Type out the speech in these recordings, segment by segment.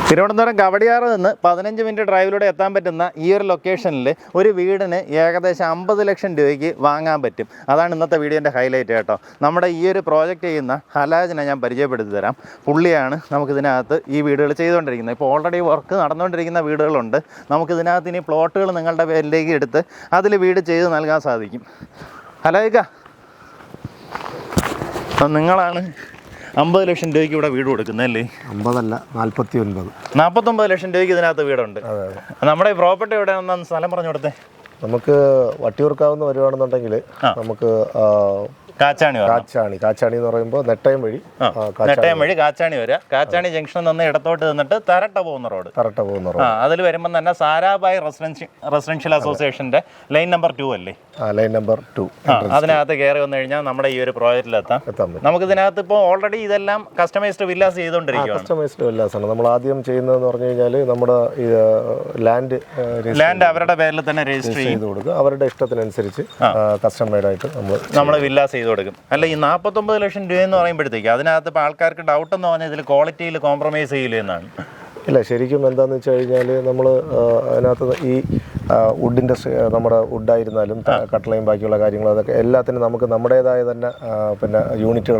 തിരുവനന്തപുരം കവടിയാറ് നിന്ന് 15 മിനിറ്റ് ഡ്രൈവിലൂടെ എത്താൻ പറ്റുന്ന ഈ ഒരു ലൊക്കേഷനിൽ ഒരു വീടിന് ഏകദേശം 50 ലക്ഷം രൂപയ്ക്ക് വാങ്ങാൻ പറ്റും. അതാണ് ഇന്നത്തെ വീഡിയോൻ്റെ ഹൈലൈറ്റ് കേട്ടോ. നമ്മുടെ ഈ ഒരു പ്രോജക്റ്റ് ചെയ്യുന്ന ഹലാജിനെ ഞാൻ പരിചയപ്പെടുത്തി തരാം. പുള്ളിയാണ് നമുക്കിതിനകത്ത് ഈ വീടുകൾ ചെയ്തുകൊണ്ടിരിക്കുന്നത്. ഇപ്പോൾ ഓൾറെഡി വർക്ക് നടന്നുകൊണ്ടിരിക്കുന്ന വീടുകളുണ്ട്. നമുക്കിതിനകത്ത് ഇനി പ്ലോട്ടുകൾ നിങ്ങളുടെ പേരിലേക്ക് എടുത്ത് അതിൽ വീട് ചെയ്ത് നൽകാൻ സാധിക്കും. ഹലായിക്ക, അപ്പം നിങ്ങളാണ് 50 ലക്ഷം രൂപയ്ക്ക് ഇവിടെ വീട് കൊടുക്കുന്നല്ലേ? 50 അല്ല, 49 ലക്ഷം രൂപയ്ക്ക് ഇതിനകത്ത് വീടുണ്ട്. നമ്മുടെ ഈ പ്രോപ്പർട്ടി എവിടെ ഒന്നാന്ന് സ്ഥലം പറഞ്ഞു കൊടുത്തേ. നമുക്ക് വട്ടിയൂർക്കാവുന്ന വരുവാണെന്നുണ്ടെങ്കിൽ നമുക്ക് കാച്ചാണി എന്ന് പറയുമ്പോൾ നെട്ടയം വഴി കാച്ചാണി വരാം. കാച്ചാണി ജംഗ്ഷനിൽ നിന്ന് ഇടത്തോട്ട് നിന്നിട്ട് തരട്ട പോകുന്ന റോഡ് അതിൽ വരുമ്പോൾ തന്നെ സാരാഭായ് റെസിഡൻഷ്യൽ അസോസിയേഷന്റെ ലൈൻ നമ്പർ 2 അല്ലേ? ലൈൻ നമ്പർ 2 അതിനകത്ത് കയറി വന്നു കഴിഞ്ഞാൽ നമ്മുടെ ഈ ഒരു പ്രോജക്റ്റിലെത്താം. നമുക്ക് ഇതിനകത്ത് ഇപ്പോൾ ഓൾറെഡി ഇതെല്ലാം കസ്റ്റമൈസ്ഡ് വില്ലാസ് ചെയ്തുകൊണ്ടിരിക്കുകയാണ്. കസ്റ്റമൈസ്ഡ് വില്ലാസ് ആണ് നമ്മൾ ആദ്യം ചെയ്യുന്നതെന്ന് പറഞ്ഞു കഴിഞ്ഞാൽ നമ്മുടെ ലാൻഡ് അവരുടെ പേരിൽ തന്നെ രജിസ്റ്റർ ചെയ്ത് കൊടുക്കുക. അവരുടെ ഇഷ്ടത്തിനനുസരിച്ച് കസ്റ്റം മെയ്ഡ് ആയിട്ട് നമ്മൾ വില്ലാസ് ചെയ്ത് കൊടുക്കും. അല്ല, ഈ 49 ലക്ഷം രൂപ എന്ന് പറയുമ്പോഴത്തേക്ക് അതിനകത്ത് ഇപ്പോൾ ആൾക്കാർക്ക് ഡൗട്ട് എന്ന് പറഞ്ഞാൽ ഇതിൽ ക്വാളിറ്റിയിൽ കോംപ്രമൈസ് ചെയ്യില്ല എന്നാണ്. ഇല്ല, ശരിക്കും എന്താണെന്ന് വെച്ച് കഴിഞ്ഞാൽ നമ്മൾ അതിനകത്ത് ഈ വുഡ് ഇൻഡസ്ട്രി, നമ്മുടെ വുഡായിരുന്നാലും കട്ടളയും ബാക്കിയുള്ള കാര്യങ്ങളും അതൊക്കെ എല്ലാത്തിനും നമുക്ക് നമ്മുടേതായ തന്നെ പിന്നെ യൂണിറ്റ്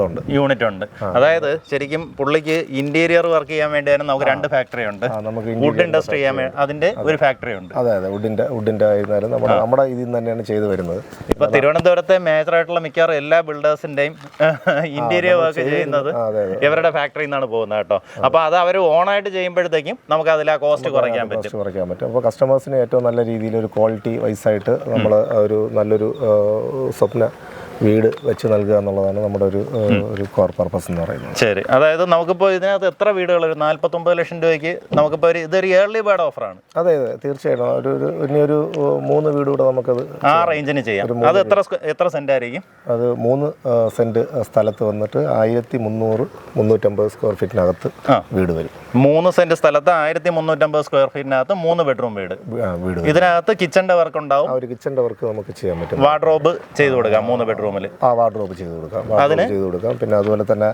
ഉണ്ട്. അതായത് ശരിക്കും പുള്ളിക്ക് ഇന്റീരിയർ വർക്ക് ചെയ്യാൻ വേണ്ടി തന്നെ നമുക്ക് 2 ഫാക്ടറി ഉണ്ട്. നമുക്ക് വുഡ് ഇൻഡസ്ട്രി ചെയ്യാൻ അതിന്റെ ഒരു ഫാക്ടറി ഉണ്ട്. അതെ, വുഡിന്റെ ആയിരുന്നാലും നമ്മുടെ ഇതിൽ നിന്ന് തന്നെയാണ് ചെയ്തു വരുന്നത്. ഇപ്പൊ തിരുവനന്തപുരത്തെ മേജർ ആയിട്ടുള്ള മിക്കവാറും എല്ലാ ബിൽഡേഴ്സിന്റെയും ഇന്റീരിയർ വർക്ക് ചെയ്യുന്നത് ഇവരുടെ ഫാക്ടറിയിൽ നിന്നാണ് പോകുന്നത് കേട്ടോ. അപ്പൊ അത് അവർ ഓണായിട്ട് ചെയ്യുമ്പോഴത്തേക്കും നമുക്ക് അതിൽ ആ കോസ്റ്റ് കുറയ്ക്കാൻ പറ്റും. അപ്പോൾ കസ്റ്റമേഴ്സിന് ഏറ്റവും നല്ല രീതിയിൽ ഒരു ക്വാളിറ്റി വൈസായിട്ട് നമ്മൾ ഒരു നല്ലൊരു സ്വപ്ന വീട് വെച്ച് നൽകുക എന്നുള്ളതാണ് നമ്മുടെ ഒരു കോർ പർപ്പസ് എന്ന് പറയുന്നത്. ശരി, അതായത് നമുക്കിപ്പോൾ ഇതിനകത്ത് എത്ര വീടുകൾ, ഒരു 49 ലക്ഷം രൂപയ്ക്ക് നമുക്കിപ്പോൾ ഇതൊരു ഇയർലി ബേർഡ് ഓഫറാണ്. അതെ, തീർച്ചയായിട്ടും ഇനിയൊരു 3 വീട് കൂടെ നമുക്കത് ആ റേഞ്ചിന് ചെയ്യാം. അത് എത്ര സെന്റ് ആയിരിക്കും? അത് 3 സെന്റ് സ്ഥലത്ത് വന്നിട്ട് 1350 സ്ക്വയർ ഫീറ്റിനകത്ത് വീട് വരും. 3 സെന്റ് സ്ഥലത്ത് 1350 സ്ക്വയർ ഫീറ്റിനകത്ത് 3 ബെഡ്റൂം വീട്. ഇതിനകത്ത് കിച്ചന്റെ വർക്ക് ഉണ്ടാവും. ഒരു കിച്ചന്റെ വർക്ക് നമുക്ക് ചെയ്യാൻ പറ്റും. വാർഡ്രോബ് ചെയ്ത് കൊടുക്കാം 3 ബെഡ്റൂം. വാർഡ്രോബ് ചെയ്ത് കൊടുക്കാം. പിന്നെ അതുപോലെ തന്നെ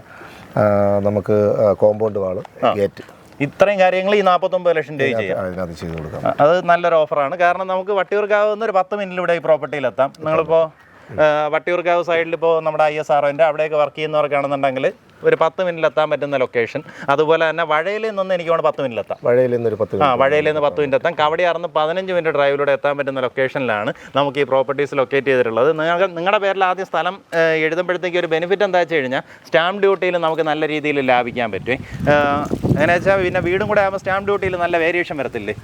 നമുക്ക് കോമ്പൗണ്ട് വാള്, ഗേറ്റ്, ഇത്രയും കാര്യങ്ങൾ ഈ 49 ലക്ഷം രൂപ ചെയ്യാം. അതിനകത്ത് ചെയ്ത് കൊടുക്കാം. അത് നല്ലൊരു ഓഫറാണ്. കാരണം നമുക്ക് വട്ടിയൂർക്കാവ് ഒരു 10 മിനിറ്റിലൂടെ ഈ പ്രോപ്പർട്ടിയിലെത്താം. നിങ്ങളിപ്പോൾ വട്ടിയൂർക്കാവ് സൈഡിൽ ഇപ്പോൾ നമ്മുടെ ISROൻ്റെ അവിടെയൊക്കെ വർക്ക് ചെയ്യുന്നവർക്കാണെന്നുണ്ടെങ്കിൽ ഒരു 10 മിനിറ്റിൽ എത്താൻ പറ്റുന്ന ലൊക്കേഷൻ. അതുപോലെ തന്നെ വഴയിൽ നിന്ന് എനിക്ക് 10 മിനിറ്റിൽ എത്താം. വഴയിൽ നിന്ന് 10 മിനിറ്റ് എത്താം. കവടിയാറിന്ന് 15 മിനിറ്റ് ഡ്രൈവിലൂടെ എത്താൻ പറ്റുന്ന ലൊക്കേഷനിലാണ് നമുക്ക് ഈ പ്രോപ്പർട്ടീസ് ലൊക്കേറ്റ് ചെയ്തിട്ടുള്ളത്. നിങ്ങളുടെ പേരിൽ ആദ്യം സ്ഥലം എഴുതുമ്പോഴത്തേക്ക് ഒരു ബെനിഫിറ്റ് എന്താ വെച്ച് കഴിഞ്ഞാൽ സ്റ്റാമ്പ് ഡ്യൂട്ടിയിൽ നമുക്ക് നല്ല രീതിയിൽ ലാഭിക്കാൻ പറ്റും. എങ്ങനെ വെച്ചാൽ പിന്നെ വീടും കൂടെ ആകുമ്പോൾ സ്റ്റാമ്പ് ഡ്യൂട്ടിയിൽ നല്ല വേരിയേഷൻ വരത്തില്ലേ?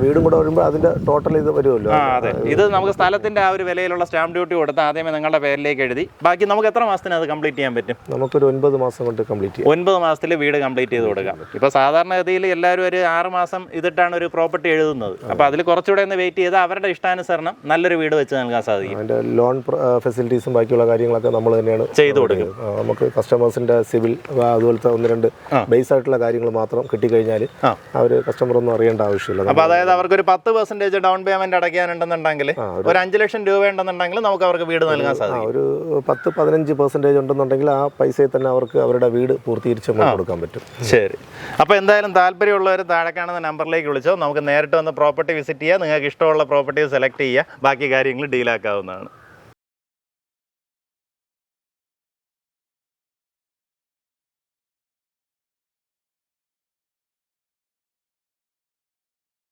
വീടും കൂടെ വരുമ്പോൾ അതിന്റെ ടോട്ടൽ ഇത് വരുമല്ലോ. അതെ, ഇത് നമുക്ക് സ്ഥലത്തിന്റെ ആ ഒരു വിലയിലുള്ള സ്റ്റാമ്പ് ഡ്യൂട്ടി കൊടുത്ത് ആദ്യമേ നിങ്ങളുടെ പേരിലേക്ക് എഴുതി ബാക്കി നമുക്ക് എത്ര മാസത്തിന് അത് കംപ്ലീറ്റ് ചെയ്യാൻ പറ്റും? നമുക്കൊരു 9 മാസം കൊണ്ട് കംപ്ലീറ്റ് ചെയ്യാം. 9 മാസത്തിൽ വീട് കംപ്ലീറ്റ് ചെയ്ത് കൊടുക്കാം. ഇപ്പോൾ സാധാരണഗതിയിൽ എല്ലാവരും ഒരു 6 മാസം ഇതിട്ടാണ് ഒരു പ്രോപ്പർട്ടി എഴുതുന്നത്. അപ്പോൾ അതിൽ കുറച്ചുകൂടെ ഒന്ന് വെയിറ്റ് ചെയ്താൽ അവരുടെ ഇഷ്ടാനുസരണം നല്ലൊരു വീട് വെച്ച് നൽകാൻ സാധിക്കും. അതിന്റെ ലോൺ ഫെസിലിറ്റീസും ബാക്കിയുള്ള കാര്യങ്ങളൊക്കെ നമ്മൾ തന്നെയാണ് ചെയ്തു കൊടുക്കും. നമുക്ക് കസ്റ്റമേഴ്സിന്റെ സിവിൽ അതുപോലത്തെ 1-2 ബേസ് ആയിട്ടുള്ള കാര്യങ്ങൾ മാത്രം കിട്ടിക്കഴിഞ്ഞാൽ അവർ കസ്റ്റമർ ഒന്നും അറിയേണ്ട ആവശ്യമില്ല. അതായത് അവർക്ക് ഒരു 10% ഡൗൺ പേയ്മെന്റ് അടയ്ക്കാനുണ്ടെന്നുണ്ടെങ്കിൽ ഒരു 5 ലക്ഷം രൂപ ഉണ്ടെന്നുണ്ടെങ്കിൽ നമുക്ക് അവർക്ക് വീട് നൽകാൻ സാധിക്കും. ഒരു 10-15% ഉണ്ടെന്നുണ്ടെങ്കിൽ ആ പൈസയിൽ തന്നെ അവർക്ക് അവരുടെ വീട് പൂർത്തീകരിച്ച് കൊടുക്കാൻ പറ്റും. ശരി, അപ്പോൾ എന്തായാലും താല്പര്യമുള്ളവർ താഴെ കാണുന്ന നമ്പറിലേക്ക് വിളിച്ചോ. നമുക്ക് നേരിട്ട് വന്ന് പ്രോപ്പർട്ടി വിസിറ്റ് ചെയ്യുക. നിങ്ങൾക്ക് ഇഷ്ടമുള്ള പ്രോപ്പർട്ടി സെലക്ട് ചെയ്യുക. ബാക്കി കാര്യങ്ങൾ ഡീലാക്കാവുന്നതാണ്.